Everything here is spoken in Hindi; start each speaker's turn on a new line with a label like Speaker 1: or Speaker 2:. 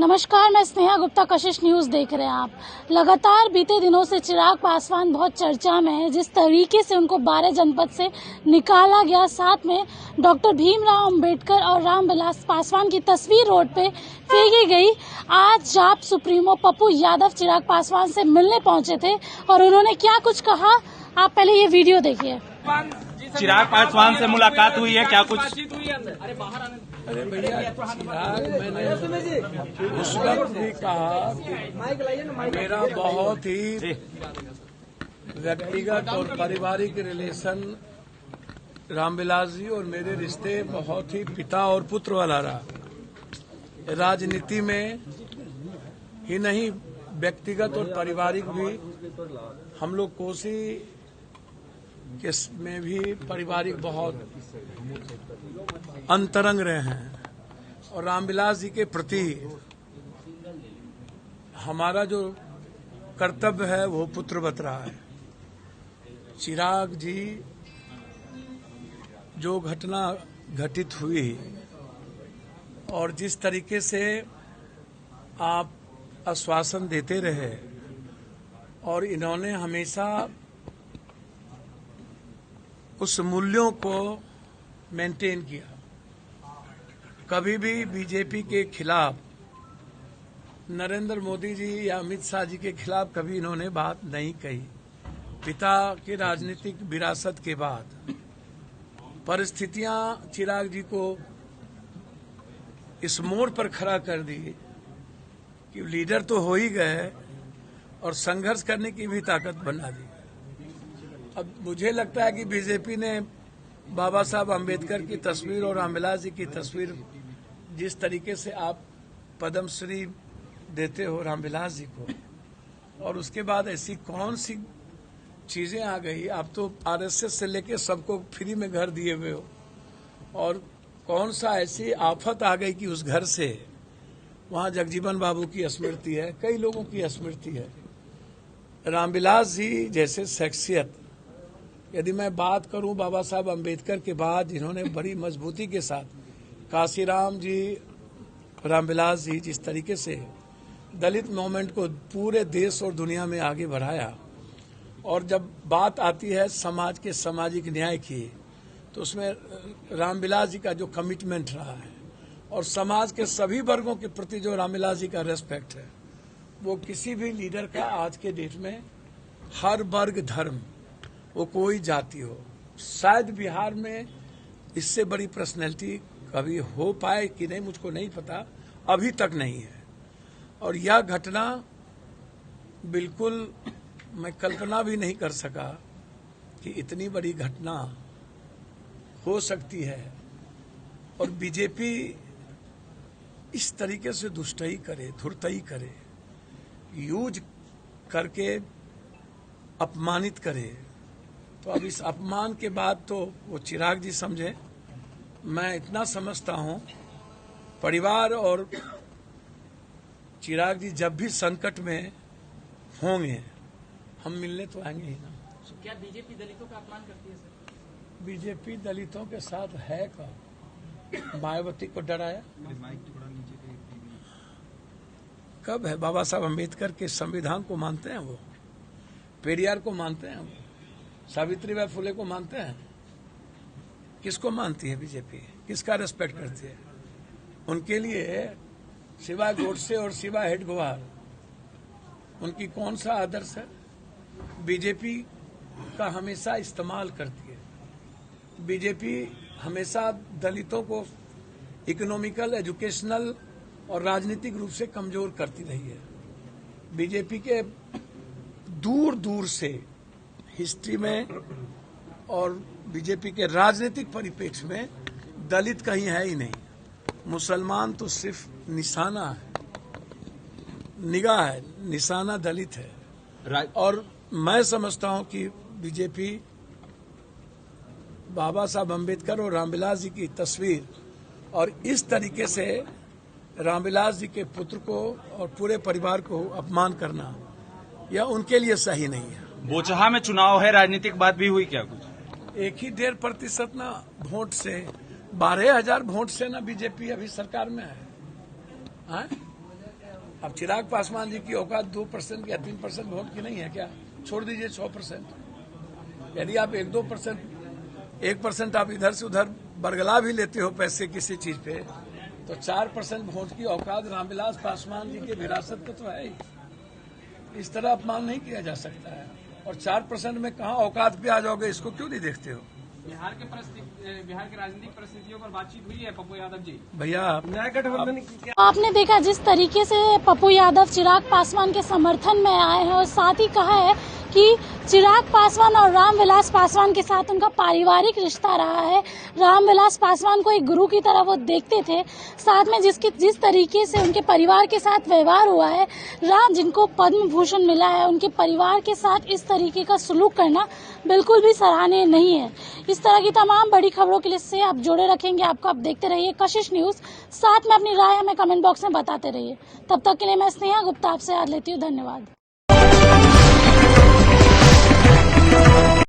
Speaker 1: नमस्कार, मैं स्नेहा गुप्ता, कशिश न्यूज देख रहे हैं आप। लगातार बीते दिनों से चिराग पासवान बहुत चर्चा में है। जिस तरीके से उनको 12 जनपद से निकाला गया, साथ में डॉक्टर भीमराव अंबेडकर और रामविलास पासवान की तस्वीर रोड पे फेंकी गई। आज जाप सुप्रीमो पप्पू यादव चिराग पासवान से मिलने पहुंचे थे और उन्होंने क्या कुछ कहा, आप पहले ये वीडियो देखिए।
Speaker 2: चिराग पासवान से मुलाकात हुई है, क्या कुछ?
Speaker 3: अरे भैया, चिराग मैंने उस वक्त भी कहा कि मेरा बहुत ही व्यक्तिगत और पारिवारिक रिलेशन रामविलास जी और मेरे रिश्ते बहुत ही पिता और पुत्र वाला रहा। राजनीति में ही नहीं, व्यक्तिगत और पारिवारिक भी हम लोग कोसी में भी पारिवारिक बहुत अंतरंग रहे हैं और रामविलास जी के प्रति हमारा जो कर्तव्य है वो पुत्रवत रहा है। चिराग जी, जो घटना घटित हुई और जिस तरीके से आप आश्वासन देते रहे और इन्होंने हमेशा उस मूल्यों को मेंटेन किया। कभी भी बीजेपी के खिलाफ, नरेंद्र मोदी जी या अमित शाह जी के खिलाफ कभी इन्होंने बात नहीं कही। पिता की राजनीतिक विरासत के बाद परिस्थितियां चिराग जी को इस मोड़ पर खड़ा कर दी कि लीडर तो हो ही गए और संघर्ष करने की भी ताकत बना दी। अब मुझे लगता है कि बीजेपी ने बाबा साहब अम्बेडकर की तस्वीर और रामविलास जी की तस्वीर, जिस तरीके से आप पद्मश्री देते हो रामविलास जी को, और उसके बाद ऐसी कौन सी चीजें आ गई। आप तो आरएसएस से लेके सबको फ्री में घर दिए हुए हो, और कौन सा ऐसी आफत आ गई कि उस घर से वहां जगजीवन बाबू की स्मृति है, कई लोगों की स्मृति है। रामविलास जी जैसे शख्सियत, यदि मैं बात करूं बाबा साहब अम्बेडकर के बाद जिन्होंने बड़ी मजबूती के साथ काशीराम जी, रामविलास जी जिस तरीके से दलित मूवमेंट को पूरे देश और दुनिया में आगे बढ़ाया, और जब बात आती है समाज के सामाजिक न्याय की, तो उसमें रामविलास जी का जो कमिटमेंट रहा है और समाज के सभी वर्गों के प्रति जो रामविलास जी का रेस्पेक्ट है, वो किसी भी लीडर का आज के डेट में, हर वर्ग, धर्म, वो कोई जाति हो, शायद बिहार में इससे बड़ी पर्सनैलिटी कभी हो पाए कि नहीं मुझको नहीं पता, अभी तक नहीं है। और यह घटना बिल्कुल मैं कल्पना भी नहीं कर सका कि इतनी बड़ी घटना हो सकती है और बीजेपी इस तरीके से दुष्टई करे, धुरतई करे, यूज करके अपमानित करे। तो अब इस अपमान के बाद तो वो चिराग जी समझे। मैं इतना समझता हूं, परिवार और चिराग जी जब भी संकट में होंगे, हम मिलने तो आएंगे ही ना।
Speaker 4: क्या बीजेपी दलितों का अपमान करती है सर?
Speaker 3: बीजेपी दलितों के साथ है का? मायावती को डराया कब है? बाबा साहब अम्बेडकर के संविधान को मानते हैं वो, पेरियार को मानते हैं वो, सावित्रीबाई फुले को मानते हैं। किसको मानती है बीजेपी? किसका रेस्पेक्ट करती है? उनके लिए सिवाय गोडसे और सिवाय हेडगेवार उनकी कौन सा आदर्श है? बीजेपी का हमेशा इस्तेमाल करती है। बीजेपी हमेशा दलितों को इकोनॉमिकल, एजुकेशनल और राजनीतिक रूप से कमजोर करती रही है। बीजेपी के दूर दूर से हिस्ट्री में और बीजेपी के राजनीतिक परिप्रेक्ष्य में दलित कहीं है ही नहीं। मुसलमान तो सिर्फ निशाना है, निगाह है, निशाना दलित है। और मैं समझता हूं कि बीजेपी बाबा साहब अम्बेडकर और रामविलास जी की तस्वीर और इस तरीके से रामविलास जी के पुत्र को और पूरे परिवार को अपमान करना, यह उनके लिए सही नहीं है।
Speaker 2: बोचहा में चुनाव है, राजनीतिक बात भी हुई क्या कुछ?
Speaker 3: 1.5% ना वोट से 12,000 वोट से ना बीजेपी अभी सरकार में है। अब चिराग पासवान जी की औकात 2% या 3% वोट की नहीं है क्या? छोड़ दीजिए 100%। यदि आप 1% आप इधर से उधर बरगला भी लेते हो पैसे किसी चीज पे, तो 4% वोट की औकात रामविलास पासवान जी के विरासत का तो है ही। इस तरह अपमान नहीं किया जा सकता है। और 4% में कहाँ औकात पे आ जाओगे, इसको क्यों नहीं देखते हो?
Speaker 4: बिहार की राजनीतिक परिस्थितियों पर बातचीत हुई है पप्पू यादव जी?
Speaker 3: भैया
Speaker 1: आपने देखा जिस तरीके से पप्पू यादव चिराग पासवान के समर्थन में आए हैं और साथ ही कहा है कि चिराग पासवान और रामविलास पासवान के साथ उनका पारिवारिक रिश्ता रहा है। रामविलास पासवान को एक गुरु की तरह वो देखते थे। साथ में जिस तरीके से उनके परिवार के साथ व्यवहार हुआ है, जिनको पद्म भूषण मिला है, उनके परिवार के साथ इस तरीके का सलूक करना बिल्कुल भी सराहनीय नहीं है। इस तरह की तमाम बड़ी खबरों के लिए से आप जुड़े रखेंगे आपको। आप देखते रहिए कशिश न्यूज। साथ में अपनी राय हमें कमेंट बॉक्स में बताते रहिए। तब तक के लिए मैं स्नेहा गुप्ता आपसे याद लेती हूँ। धन्यवाद।